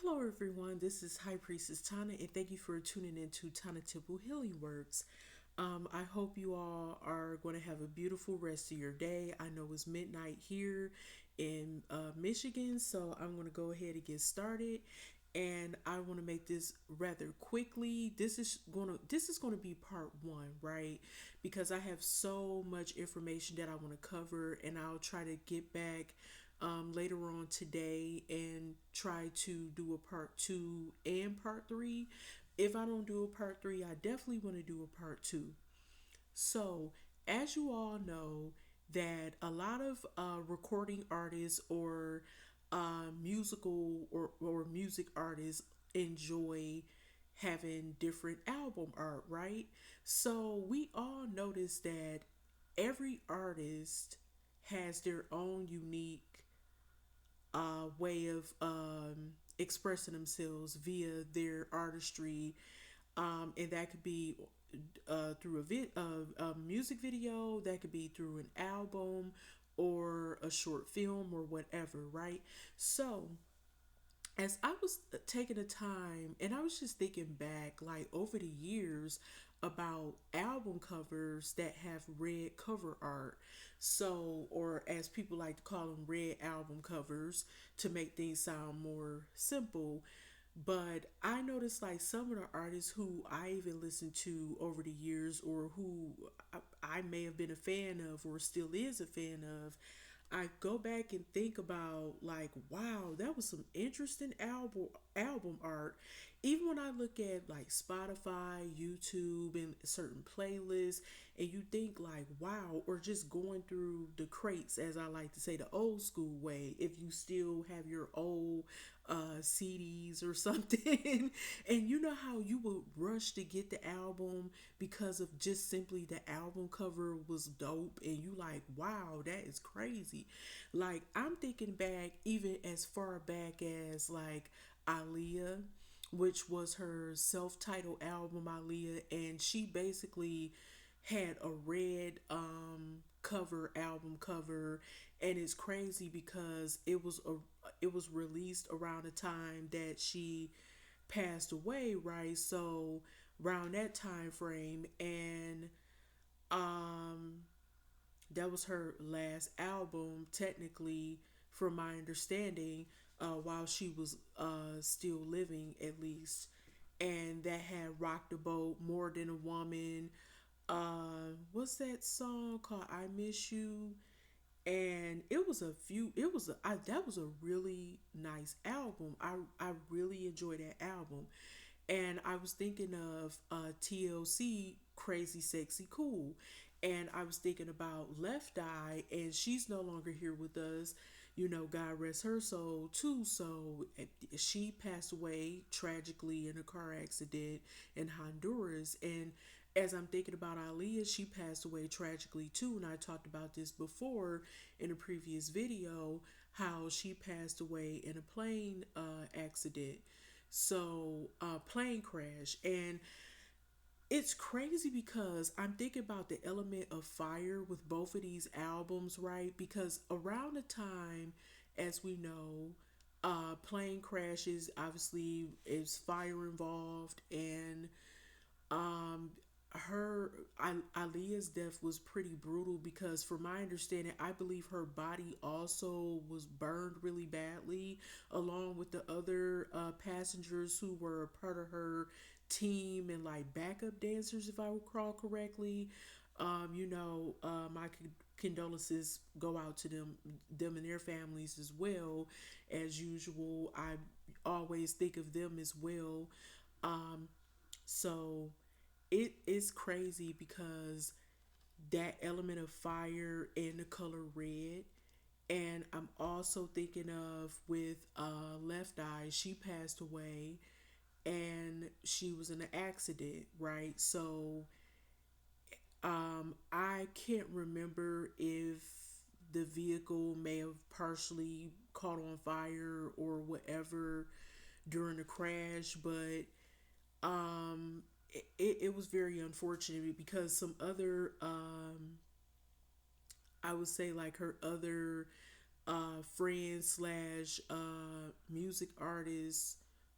Hello, everyone. This is High Priestess Tana, and thank you for tuning in to Tana Temple Healing Works. I hope you all are going to have a beautiful rest of your day. I know it's midnight here in Michigan, so I'm going to go ahead and get started. And I want to make this rather quickly. This is going to be part one, right? Because I have so much information that I want to cover, and I'll try to get back later on today and try to do a part two and part three. If I don't do a part three, I definitely want to do a part two. So, as you all know, that a lot of recording artists or musical or music artists enjoy having different album art, right? So, we all notice that every artist has their own unique way of expressing themselves via their artistry, and that could be through a music video, that could be through an album or a short film or whatever, right? So as I was taking the time and I was just thinking back, like over the years, about album covers that have red cover art. So, or as people like to call them, red album covers to make things sound more simple. But I noticed like some of the artists who I even listened to over the years, or who I may have been a fan of or still is a fan of, I go back and think about like, wow, that was some interesting album art. Even when I look at like Spotify, YouTube, and certain playlists, and you think like, wow, or just going through the crates, as I like to say, the old school way. If you still have your old CDs or something, and you know how you would rush to get the album because of just simply the album cover was dope, and you like, wow, that is crazy. Like I'm thinking back even as far back as like Aaliyah, which was her self-titled album, Aaliyah, and she basically had a red cover, album cover. And it's crazy because it was released around the time that she passed away, right? So around that time frame, and um that was her last album, technically, from my understanding, while she was still living, at least. And that had rocked the boat, More Than a Woman. What's that song called? I Miss You. And it was a few. It was that was a really nice album. I really enjoyed that album. And I was thinking of TLC, Crazy Sexy Cool. And I was thinking about Left Eye, and she's no longer here with us. You know, God rest her soul too. So she passed away tragically in a car accident in Honduras. And as I'm thinking about Aaliyah, she passed away tragically too. And I talked about this before in a previous video, how she passed away in a plane accident. So, plane crash. And it's crazy because I'm thinking about the element of fire with both of these albums, right? Because around the time, as we know, plane crashes, obviously, is fire involved. And um, Aaliyah's death was pretty brutal because, from my understanding, I believe her body also was burned really badly, along with the other passengers who were a part of her team and like backup dancers, if I recall correctly. My condolences go out to them and their families as well. As usual, I always think of them as well. Um, so it is crazy because that element of fire and the color red. And I'm also thinking of with Left Eye, she passed away and she was in an accident, right? So I can't remember if the vehicle may have partially caught on fire or whatever during the crash, but it was very unfortunate because some other I would say like her other friends slash music artists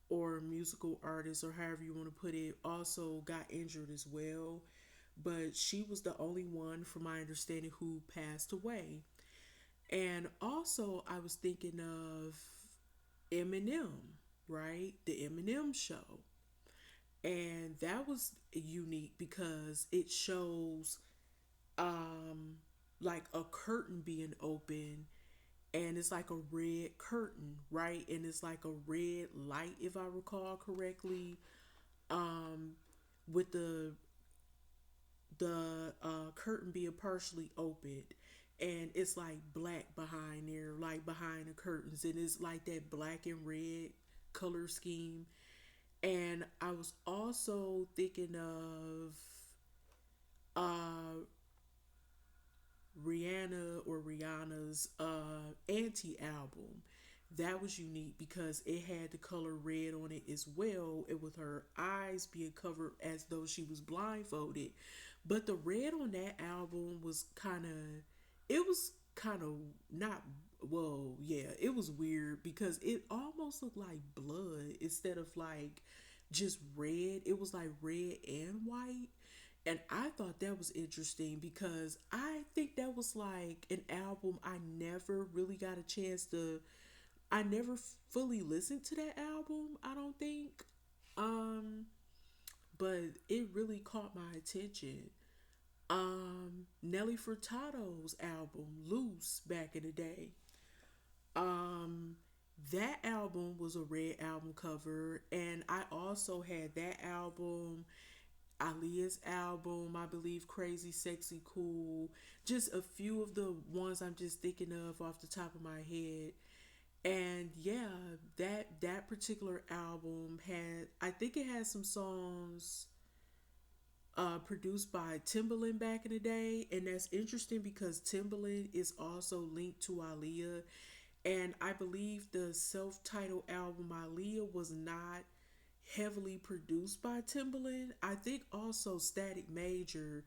or musical artist, or however you want to put it, also got injured as well. But she was the only one, from my understanding, who passed away. And also, I was thinking of Eminem, right? The Eminem show. And that was unique because it shows um like a curtain being open, and it's like a red curtain, right? And it's like a red light, if I recall correctly, um with the curtain being partially opened, and it's like black behind there, like behind the curtains, and it's like that black and red color scheme. And I was also thinking of uh Rihanna's anti album. That was unique because it had the color red on it as well, and with her eyes being covered as though she was blindfolded. But the red on that album was it was kind of not, well, yeah, it was weird because it almost looked like blood instead of like just red. It was like red and white. And I thought that was interesting because I think that was like an album I never really got a chance to, I never fully listened to that album, I don't think. Um but it really caught my attention. Nelly Furtado's album Loose back in the day. Um that album was a red album cover, and I also had that album, Aaliyah's album, I believe Crazy Sexy Cool, just a few of the ones I'm just thinking of off the top of my head. And yeah, that particular album had, I think it had some songs produced by Timbaland back in the day, and that's interesting because Timbaland is also linked to Aaliyah. And I believe the self-titled album Aaliyah was not heavily produced by Timbaland. I think also Static Major.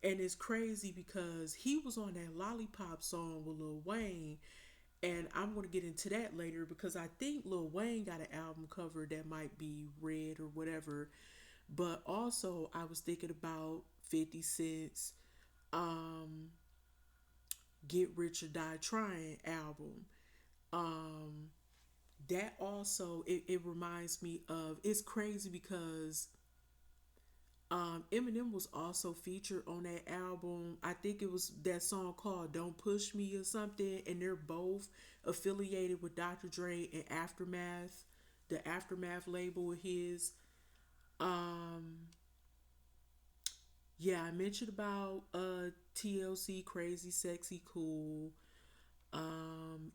And it's crazy because he was on that Lollipop song with Lil Wayne. And I'm going to get into that later because I think Lil Wayne got an album cover that might be red or whatever. But also, I was thinking about 50 Cent's um, Get Rich or Die Trying album. Um, that also, it reminds me of, it's crazy because Eminem was also featured on that album. I think it was that song called "Don't Push Me" or something, and they're both affiliated with Dr. Dre and Aftermath, the Aftermath label of his. Um, yeah, I mentioned about TLC, Crazy Sexy Cool.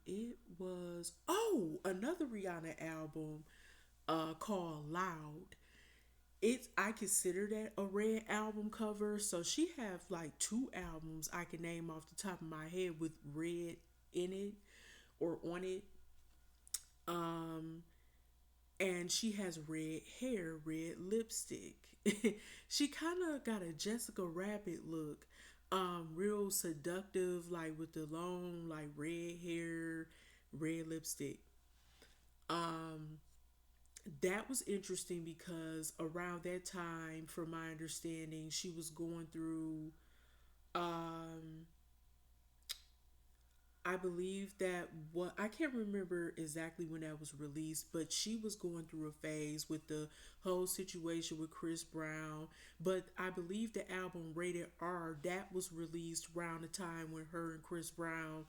It was, oh, another Rihanna album called Loud. It's, I consider that a red album cover. So she have like two albums I can name off the top of my head with red in it or on it. Um, and she has red hair, red lipstick. She kind of got a Jessica Rabbit look. Real seductive, like with the long, like red hair, red lipstick. Um, that was interesting because around that time, from my understanding, she was going through, um, I believe that, what, I can't remember exactly when that was released, but she was going through a phase with the whole situation with Chris Brown. But I believe the album Rated R, that was released around the time when her and Chris Brown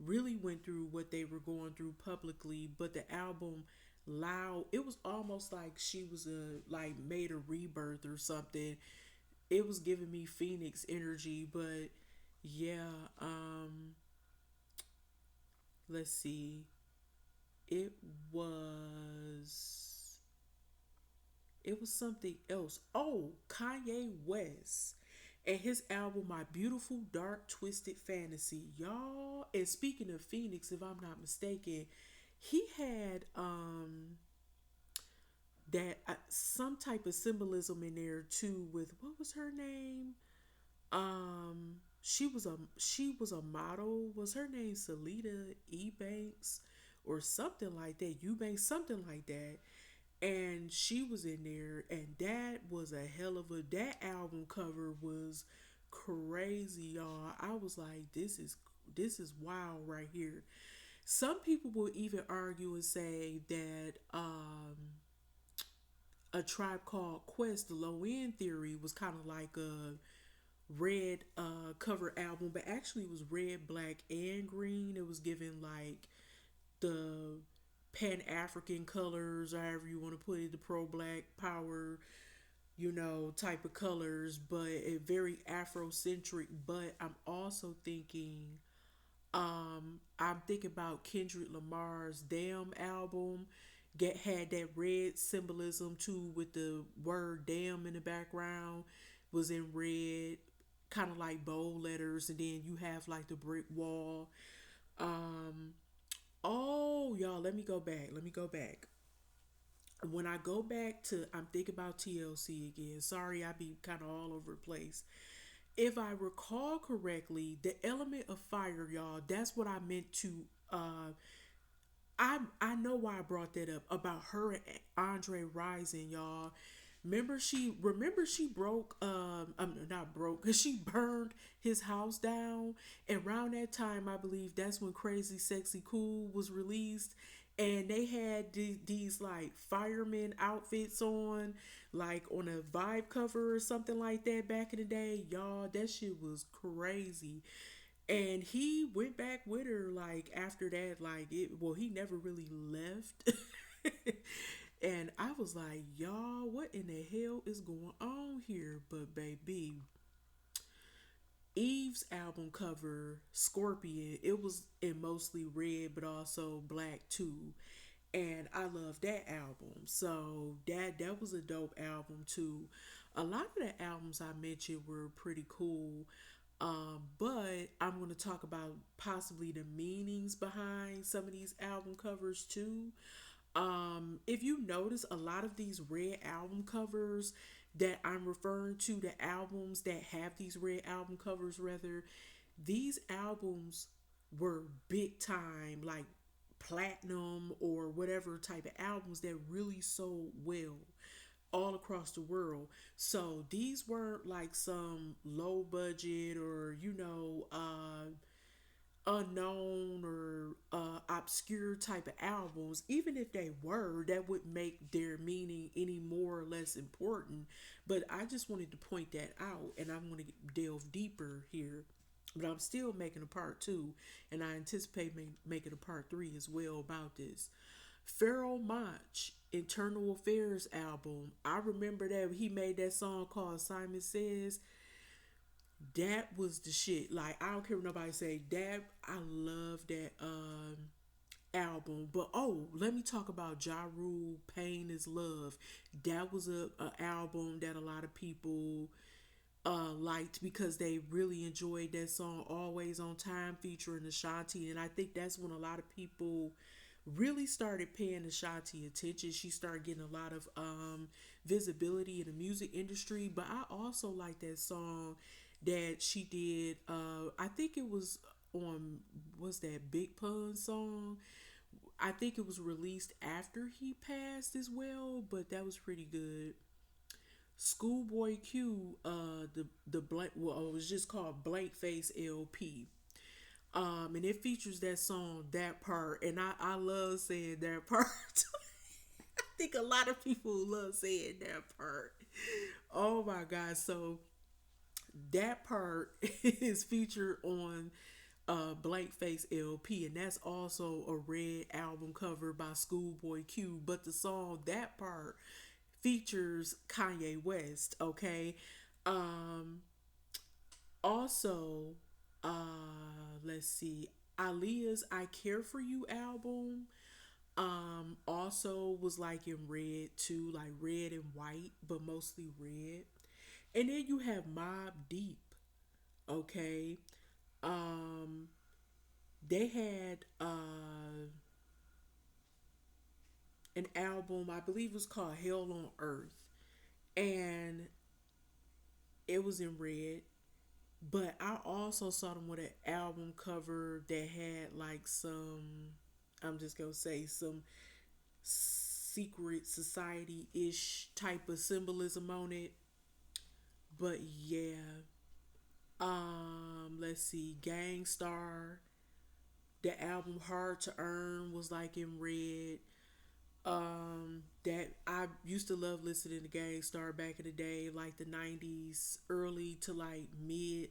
really went through what they were going through publicly. But the album Loud, it was almost like she was a, like, made a rebirth or something. It was giving me Phoenix energy. But yeah, let's see. It was it was something else. Oh, Kanye West and his album My Beautiful Dark Twisted Fantasy. Y'all, and speaking of Phoenix, if I'm not mistaken, he had that some type of symbolism in there too with, what was her name? She was a model. Was her name Salida Ebanks or something like that? Eubanks, something like that. and she was in there, and that was a hell of a that album cover was crazy, y'all. I was like, this is wild right here. Some people will even argue and say that a Tribe Called Quest, the Low End Theory, was kind of like a red cover album, but actually it was red, black, and green. It was given like the Pan African colors, or however you want to put it, the pro black power, type of colors, but a very Afrocentric. But I'm thinking about Kendrick Lamar's Damn album. Had that red symbolism too, with the word damn in the background, was in red, kind of like bold letters, and then you have like the brick wall. Um, oh, y'all, let me go back. Let me go back. When I go back to, I'm thinking about TLC again. Sorry, I be kind of all over the place. If I recall correctly, the element of fire, y'all, that's what I meant to. I know why I brought that up about her and Andre Rising, y'all. Remember she broke not broke, because she burned his house down, and around that time I believe that's when Crazy Sexy Cool was released, and they had these like fireman outfits on, like on a Vibe cover or something like that back in the day. Y'all, that shit was crazy. And he went back with her like after that, like it well, he never really left. And I was like, y'all, what in the hell is going on here? But baby, Eve's album cover, Scorpion, it was in mostly red but also black too. And I love that album. So that was a dope album too. A lot of the albums I mentioned were pretty cool. But I'm going to talk about possibly the meanings behind some of these album covers too. If you notice, a lot of these red album covers that I'm referring to, the albums that have these red album covers, rather, these albums were big time, like platinum or whatever type of albums that really sold well all across the world. So these weren't like some low budget or unknown or obscure type of albums. Even if they were, that would make their meaning any more or less important. But I just wanted to point that out, and I'm going to delve deeper here. But I'm still making a part two, and I anticipate making a part three as well about this. Pharoah Monch, Internal Affairs album. I remember that he made that song called Simon Says. That was the shit. Like, I don't care what nobody say. That I love that album. But oh, let me talk about Ja Rule, Pain is Love. That was a album that a lot of people liked because they really enjoyed that song Always on Time featuring Ashanti. And I think that's when a lot of people really started paying Ashanti attention. She started getting a lot of visibility in the music industry. But I also like that song that she did. I think it was on, was that Big Pun song? I think it was released after he passed as well, but that was pretty good. Schoolboy Q, the blank, well, it was just called Blank Face LP. And it features that song, That Part, and I love saying that part. I think a lot of people love saying that part. Oh my god! So that part is featured on Blank Face LP, and that's also a red album cover by Schoolboy Q. But the song That Part features Kanye West. Okay, um, also, let's see, Aaliyah's "I Care for You" album. Also was like in red too, like red and white, but mostly red. And then you have Mob Deep. Okay, um, they had an album, I believe it was called Hell on Earth, and it was in red. But I also saw them with an album cover that had like some, I'm just gonna say some secret society ish type of symbolism on it. But yeah, let's see, Gangstar. The album Hard to Earn was like in red. That I used to love listening to Gangstar back in the day, like the '90s, early to like mid.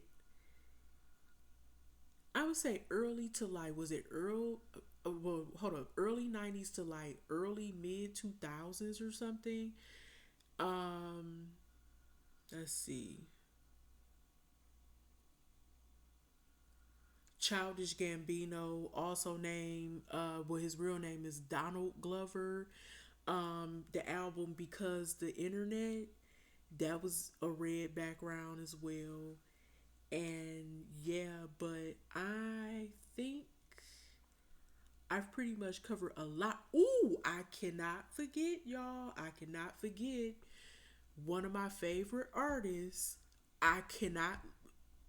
I would say early to like, was it early? Well, hold up, early '90s to like early mid 2000s or something. Um, let's see. Childish Gambino, also named, well, his real name is Donald Glover. The album Because the Internet, that was a red background as well. And yeah, but I think I've pretty much covered a lot. Ooh, I cannot forget, y'all. I cannot forget one of my favorite artists. I cannot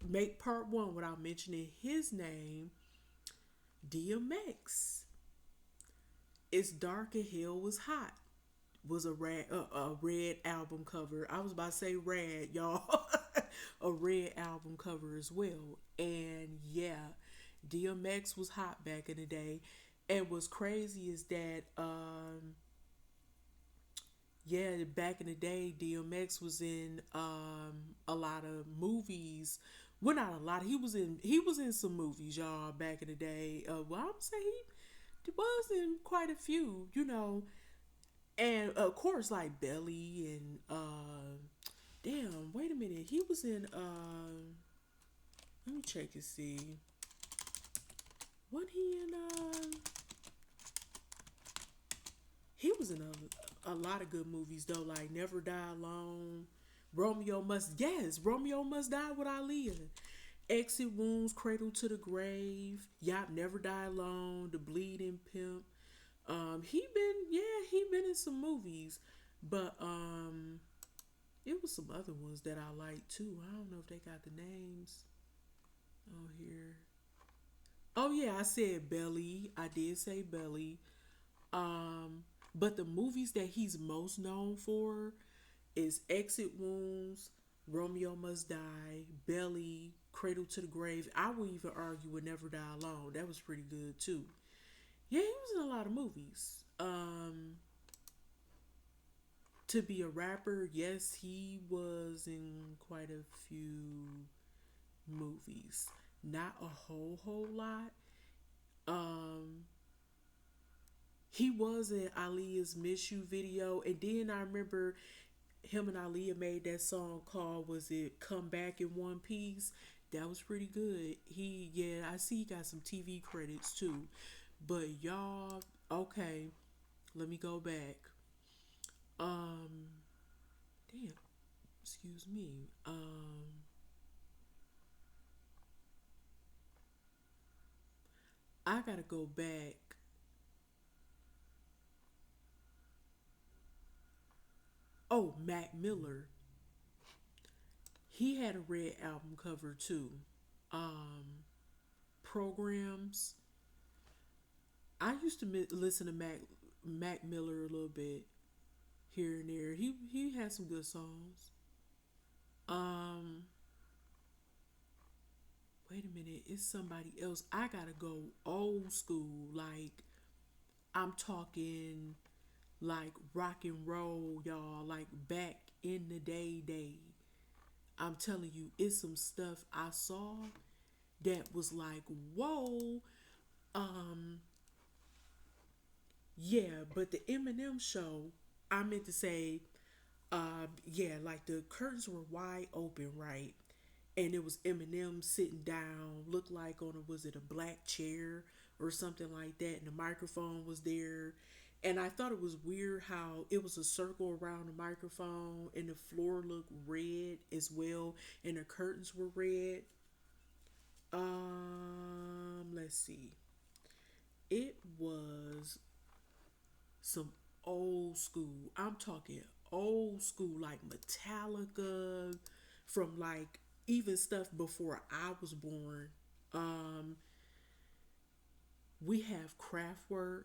make part one without mentioning his name, DMX. It's Dark and Hell Was Hot was a red album cover. I was about to say red, y'all. A red album cover as well. And yeah, DMX was hot back in the day. And what's crazy is that yeah, back in the day, DMX was in a lot of movies. Well, not a lot. He was in some movies, y'all, back in the day. Well, I would say he was in quite a few, and of course like Belly and damn. Wait a minute, he was in. Let me check and see. What he in? He was in a lot of good movies though, like Never Die Alone, Romeo Must Die with Aaliyah, Exit Wounds, Cradle to the Grave, Yop, Never Die Alone, The Bleeding Pimp. He been in some movies, but it was some other ones that I like too. I don't know if they got the names on here. Oh yeah, I said Belly. I did say Belly. But the movies that he's most known for is Exit Wounds, Romeo Must Die, Belly, Cradle to the Grave. I would even argue with Never Die Alone. That was pretty good too. Yeah, he was in a lot of movies. To be a rapper, yes, he was in quite a few movies. Not a whole lot. Um, he was in Aaliyah's Miss You video, and then I remember him and Aaliyah made that song called, was it Come Back in One Piece? That was pretty good. I see he got some TV credits too. But y'all, okay, let me go back. Um, damn, excuse me. I gotta go back. Oh, Mac Miller. He had a red album cover too. Um, Programs. I used to listen to Mac Miller a little bit here and there. He had some good songs. Um, Wait a minute, it's somebody else. I gotta go old school. Like I'm talking like rock and roll, y'all. Like back in the day. I'm telling you, it's some stuff I saw that was like, whoa. Um, yeah, but the Eminem show, I meant to say, yeah, like the curtains were wide open, right? And it was Eminem sitting down, looked like on a, was it a black chair or something like that, and the microphone was there. And I thought it was weird how it was a circle around the microphone and the floor looked red as well, and the curtains were red. Let's see. It was some old school. I'm talking old school, like Metallica, from like even stuff before I was born. Um, we have Kraftwerk,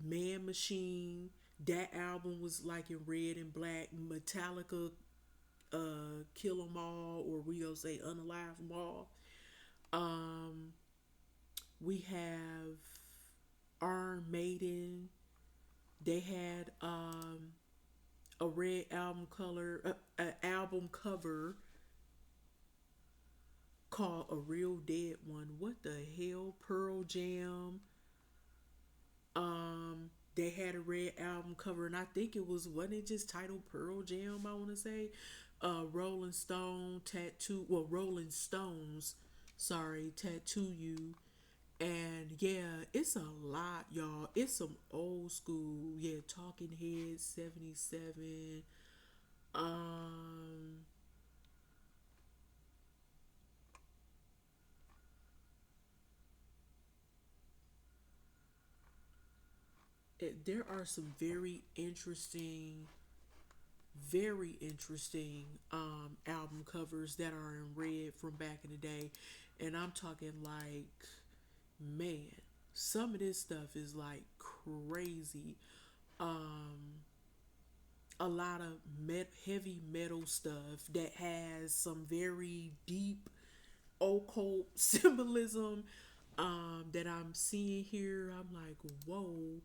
Man Machine. That album was like in red and black. Metallica, Kill 'Em All, or we gonna say Unalive 'Em All. Um, we have Iron Maiden. They had a red album color, a album cover called A Real Dead One. What the hell? Pearl Jam. They had a red album cover, and I think it was, wasn't it just titled Pearl Jam? I want to say, Rolling Stone tattoo. Well, Rolling Stones, sorry, tattoo you. And yeah, it's a lot, y'all. It's some old school, yeah. Talking Heads, 77. Um, there are some very interesting album covers that are in red from back in the day, and I'm talking like, man, some of this stuff is like crazy. Um, a lot of heavy metal stuff that has some very deep occult symbolism that I'm seeing here. I'm like, whoa.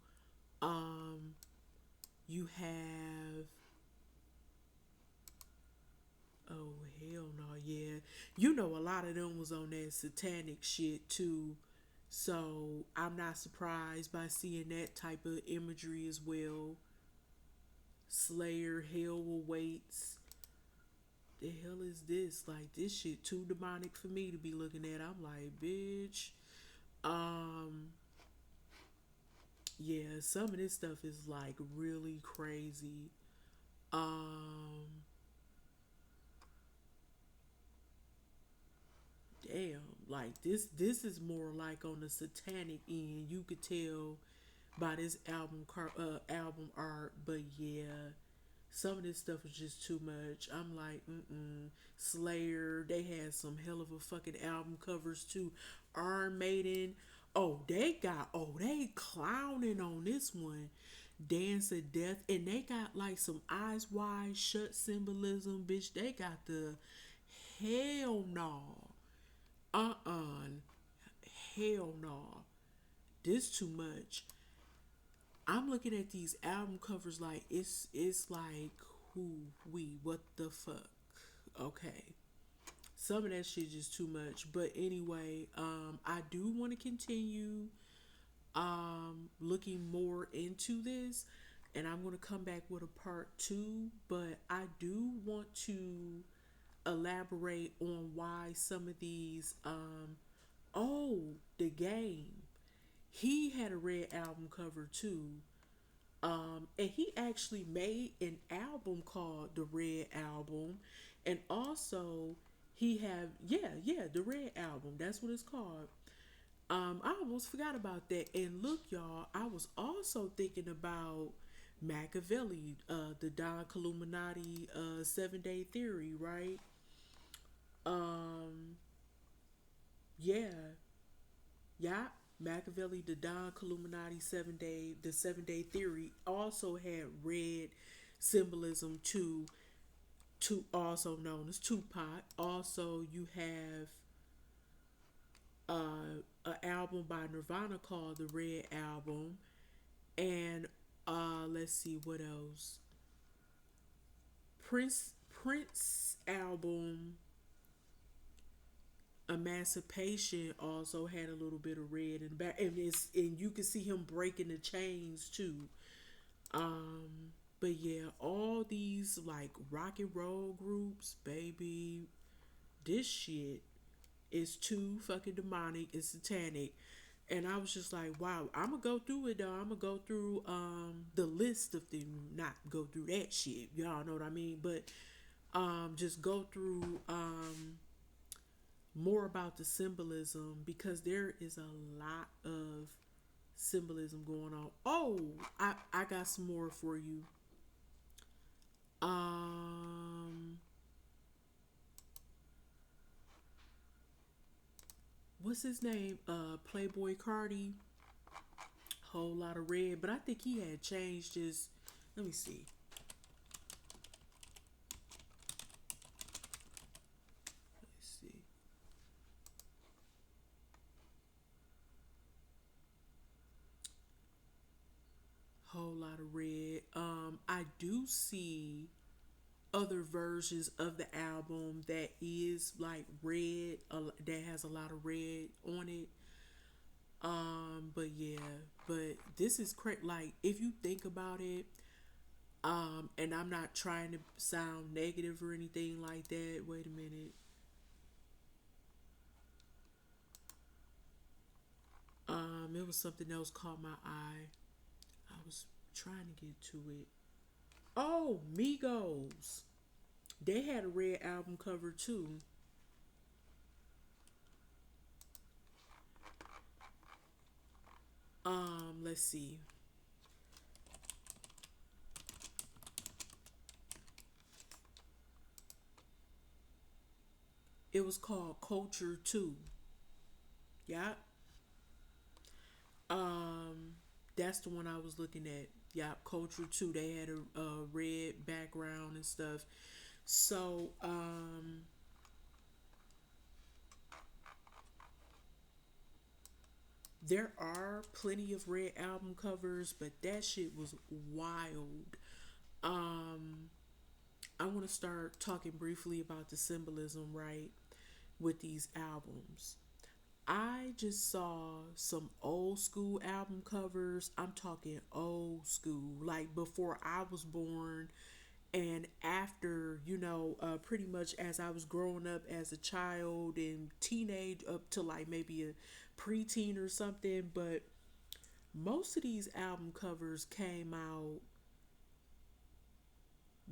Um, you have, oh hell no, yeah. You know, a lot of them was on that satanic shit too. So I'm not surprised by seeing that type of imagery as well. Slayer, Hell Awaits. The hell is this? Like, this shit too demonic for me to be looking at. I'm like, bitch. Um, yeah, some of this stuff is like really crazy. Um, damn, like this is more like on the satanic end. You could tell by this album art, but yeah, some of this stuff is just too much. I'm like, mm. Slayer, they had some hell of a fucking album covers too. Iron Maiden, they clowning on this one. Dance of Death, and they got like some eyes wide shut symbolism, bitch. They got the hell no, hell no. This too much. I'm looking at these album covers like it's like, who we, what the fuck. Okay. Some of that shit just too much. But anyway, I do want to continue looking more into this, and I'm gonna come back with a part two, but I do want to elaborate on why some of these oh, the game. He had a red album cover too. And he actually made an album called The Red Album. And also he have, yeah, The Red Album. That's what it's called. I almost forgot about that. And look, y'all, I was also thinking about Machiavelli, the Don Illuminati 7 Day Theory, right? Um, yeah, yeah. Machiavelli, the Don Illuminati 7 Day, the 7 Day Theory also had red symbolism to also known as Tupac. Also, you have an album by Nirvana called the Red Album, and let's see what else. Prince album Emancipation also had a little bit of red in the back, and you can see him breaking the chains too. But yeah, all these like rock and roll groups, baby, this shit is too fucking demonic and satanic. And I was just like, wow, I'm gonna go through it though. I'm gonna go through the list of them, not go through that shit. Y'all know what I mean? But just go through more about the symbolism, because there is a lot of symbolism going on. Oh, I got some more for you. Um, what's his name? Playboy Cardi. Whole lot of red, but I think he had changed his. Let me see. Let's see. Whole lot of red. I do see other versions of the album that is like red, that has a lot of red on it. But yeah, but this is crazy. Like if you think about it, and I'm not trying to sound negative or anything like that. Wait a minute. It was something else caught my eye. I was trying to get to it. Oh, Migos. They had a red album cover too. Let's see. It was called Culture 2. Yeah. Um, that's the one I was looking at. Yeah, Culture 2. They had a red background and stuff. So, there are plenty of red album covers, but that shit was wild. Um, I want to start talking briefly about the symbolism, right, with these albums. I just saw some old school album covers. I'm talking old school, like before I was born and after, pretty much as I was growing up as a child and teenage up to like maybe a preteen or something. But most of these album covers came out,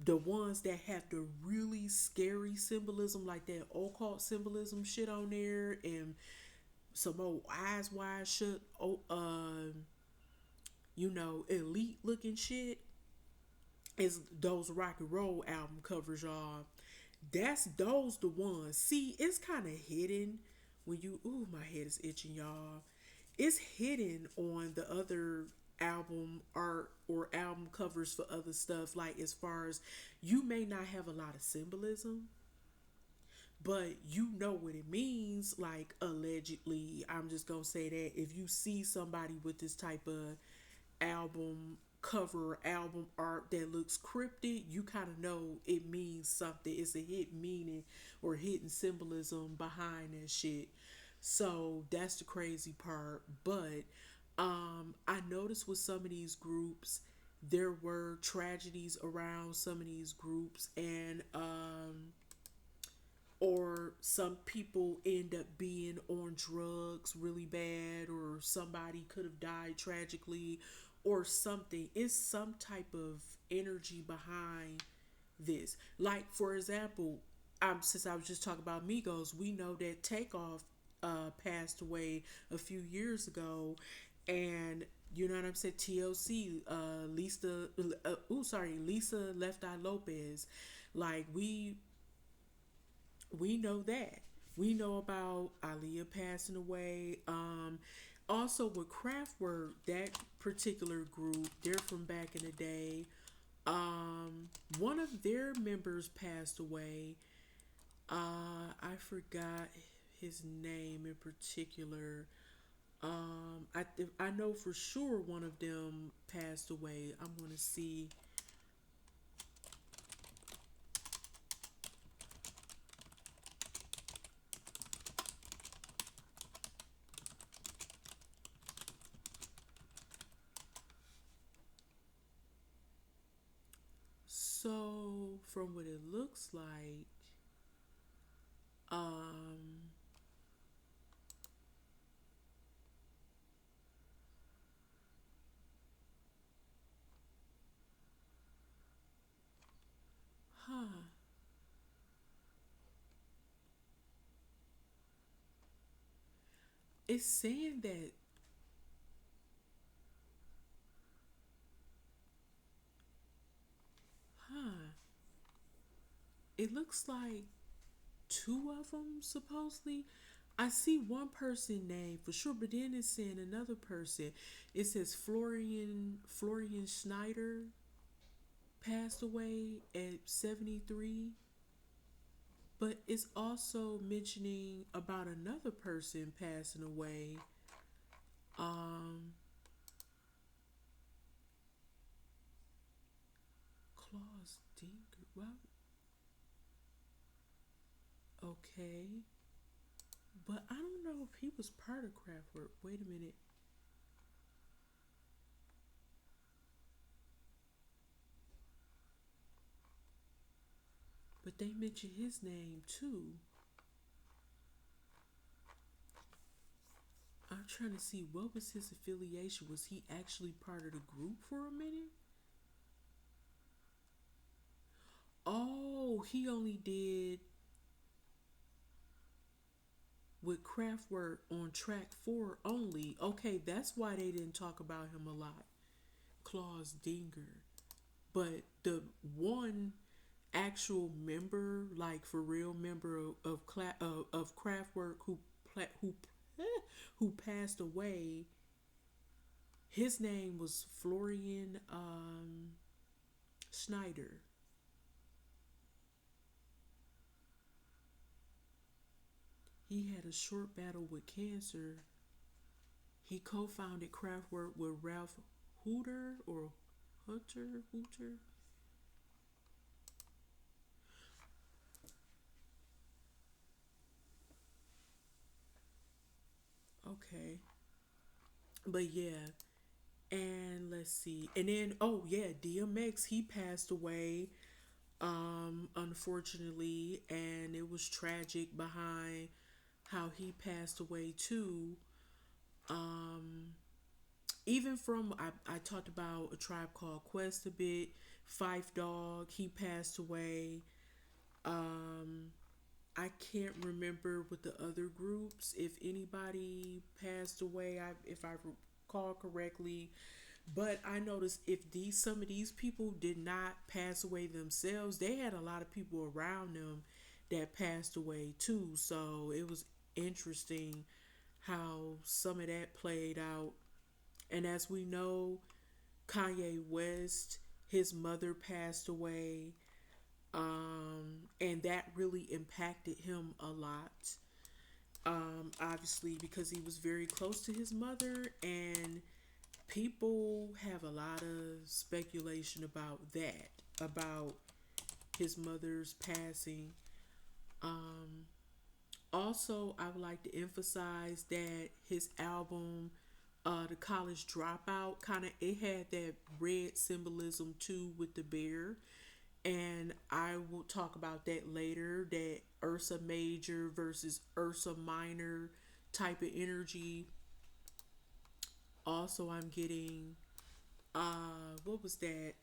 the ones that have the really scary symbolism, like that occult symbolism shit on there, and some old eyes wide shut, elite looking shit, is those rock and roll album covers, y'all. That's those the ones. See, it's kind of hidden when you. Ooh, my head is itching, y'all. It's hidden on the other album art or album covers for other stuff. Like as far as you may not have a lot of symbolism, but you know what it means. Like allegedly, I'm just gonna say that if you see somebody with this type of album cover or album art that looks cryptic, you kind of know it means something. It's a hidden meaning or hidden symbolism behind that shit. So that's the crazy part. But I noticed with some of these groups, there were tragedies around some of these groups, and or some people end up being on drugs really bad, or somebody could have died tragically or something. It's some type of energy behind this. Like for example, since I was just talking about Migos, we know that Takeoff passed away a few years ago, and you know what I'm saying. TLC, Lisa Left Eye Lopez. Like we know that. We know about Aaliyah passing away. Also with Kraftwerk, that particular group, they're from back in the day. One of their members passed away. I forgot his name in particular. I know for sure one of them passed away. I'm gonna see. So from what it looks like, um, huh? It's saying that, huh? It looks like two of them supposedly. I see one person name for sure, but then it's saying another person. It says Florian Schneider. passed away at 73, but it's also mentioning about another person passing away. Um, Claus Dinger. Well, okay. But I don't know if he was part of Kraftwerk. Wait a minute. But they mention his name too. I'm trying to see what was his affiliation. Was he actually part of the group for a minute? Oh, he only did with Kraftwerk on track 4 only. Okay, that's why they didn't talk about him a lot. Claus Dinger. But the one actual member, like for real member of Kraftwerk who passed away, his name was Florian Schneider. He had a short battle with cancer. He co-founded Kraftwerk with Ralph Hooter or Hooter. Okay, but yeah, and let's see, and then oh yeah, DMX he passed away, unfortunately, and it was tragic behind how he passed away too. Um, Even from I talked about A Tribe Called Quest a bit. Fife Dog he passed away. Um, I can't remember with the other groups if anybody passed away. If I recall correctly, but I noticed if these some of these people did not pass away themselves, they had a lot of people around them that passed away too. So it was interesting how some of that played out. And as we know, Kanye West, his mother passed away, and that really impacted him a lot. Obviously, because he was very close to his mother, and people have a lot of speculation about that, about his mother's passing. Um, Also, I would like to emphasize that his album, The College Dropout, kind of it had that red symbolism too with the bear, and I will talk about that later. That Ursa Major versus Ursa Minor type of energy. Also, I'm getting what was that?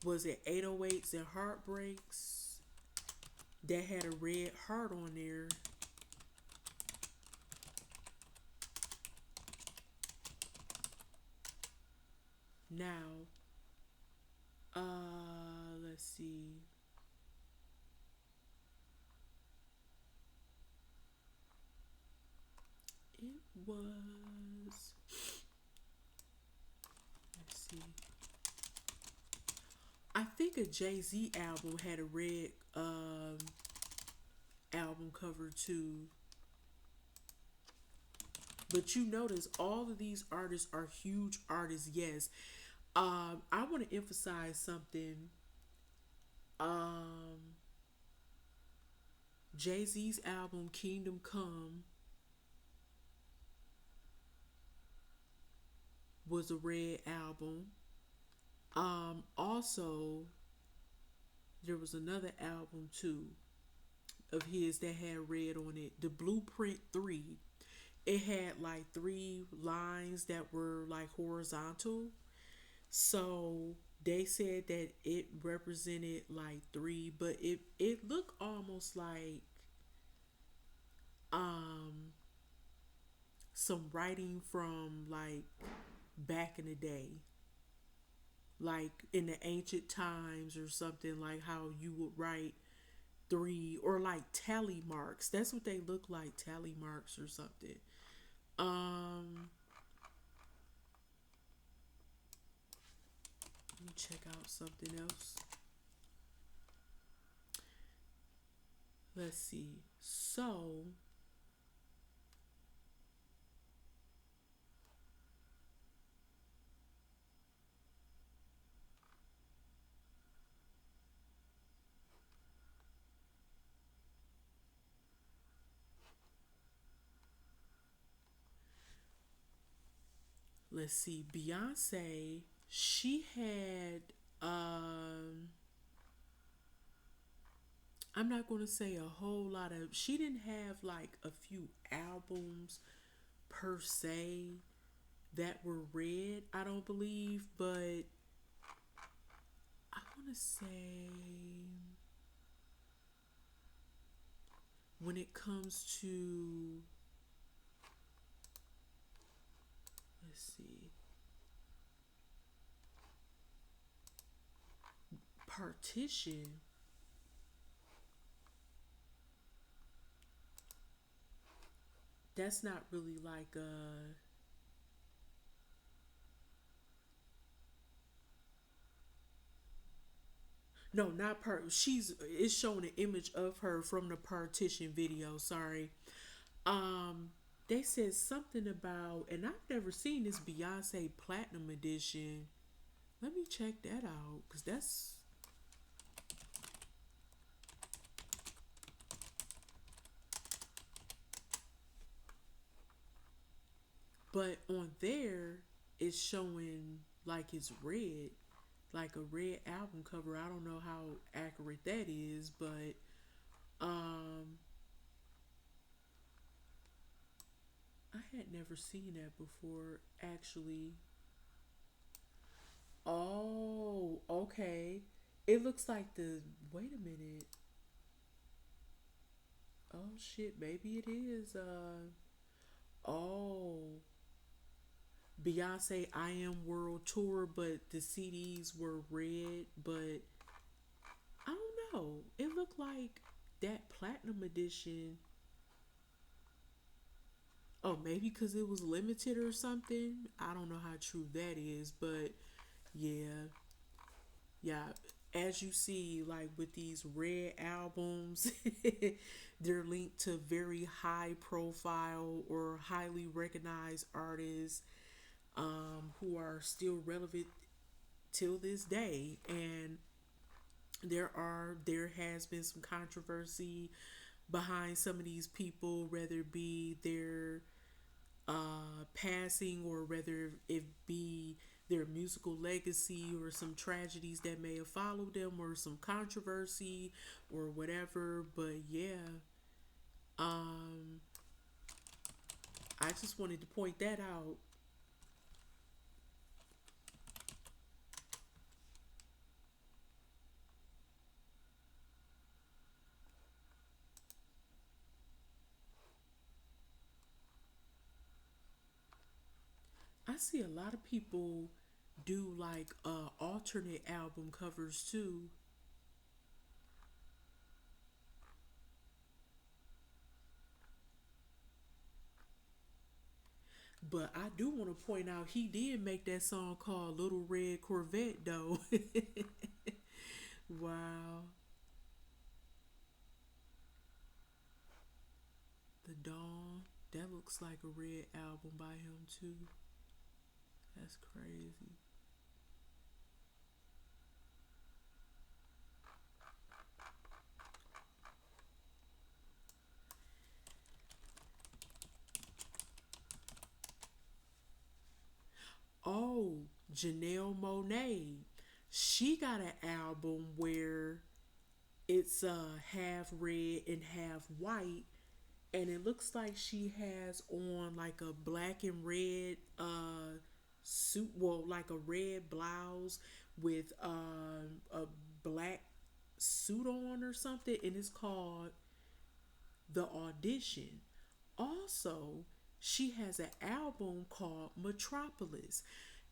Was it 808s and Heartbreaks that had a red heart on there? Now, let's see. It was. Let's see. I think a Jay Z album had a red album cover too. But you notice all of these artists are huge artists. Yes. I want to emphasize something. Um, Jay Z's album Kingdom Come was a red album. Also, there was another album too of his that had red on it. The Blueprint 3. It had like three lines that were like horizontal. So they said that it represented like three, but it looked almost like um some writing from like back in the day, like in the ancient times or something, like how you would write three or like tally marks. That's what they look like, tally marks or something. Um Let me check out something else. Let's see. So, let's see. Beyonce, she had I'm not going to say a whole lot of, she didn't have like a few albums per se that were read, I don't believe, but I want to say when it comes to, let's see, Partition, that's not really like a, no, not part, she's, it's showing an image of her from the Partition video, sorry. Um, they said something about, and I've never seen this Beyonce Platinum Edition. Let me check that out, cause that's. But on there, it's showing like it's red, like a red album cover. I don't know how accurate that is, but um, I had never seen that before. Actually, oh, okay. It looks like the. Wait a minute. Oh shit, maybe it is. Oh, Beyonce I Am World Tour, but the CDs were red. But I don't know. It looked like that Platinum Edition. Oh, maybe because it was limited or something. I don't know how true that is, but yeah, yeah. As you see, like with these red albums, they're linked to very high profile or highly recognized artists who are still relevant till this day. And there has been some controversy behind some of these people, whether it be their passing or whether it be their musical legacy or some tragedies that may have followed them or some controversy or whatever. But yeah, um, I just wanted to point that out. I see a lot of people do like alternate album covers too. But I do want to point out he did make that song called Little Red Corvette though. Wow. The Dawn. That looks like a red album by him too. That's crazy. Oh, Janelle Monet. She got an album where it's half red and half white, and it looks like she has on like a black and red suit, well, like a red blouse with a black suit on or something, and it's called The Audition. Also, she has an album called Metropolis.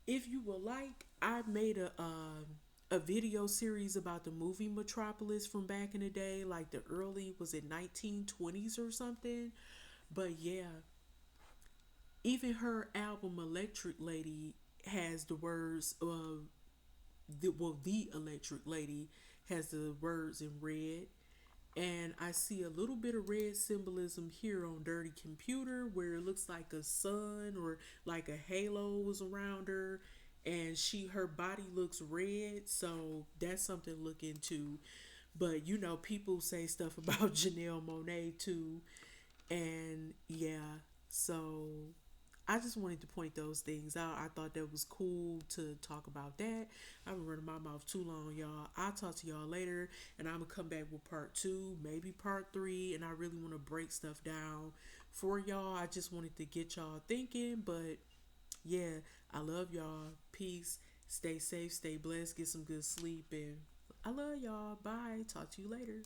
If you would like, I made a video series about the movie Metropolis from back in the day, like the early, was it 1920s or something? But yeah, even her album Electric Lady has the words the Electric Lady has the words in red. And I see a little bit of red symbolism here on Dirty Computer where it looks like a sun or like a halo was around her, and her body looks red, so that's something to look into. But people say stuff about Janelle Monae too, and yeah, so I just wanted to point those things out. I thought that was cool to talk about that. I've been running my mouth too long, y'all. I'll talk to y'all later, and I'm gonna come back with part two, maybe part three, and I really want to break stuff down for y'all. I just wanted to get y'all thinking, but yeah, I love y'all. Peace. Stay safe, stay blessed, get some good sleep, and I love y'all. Bye. Talk to you later.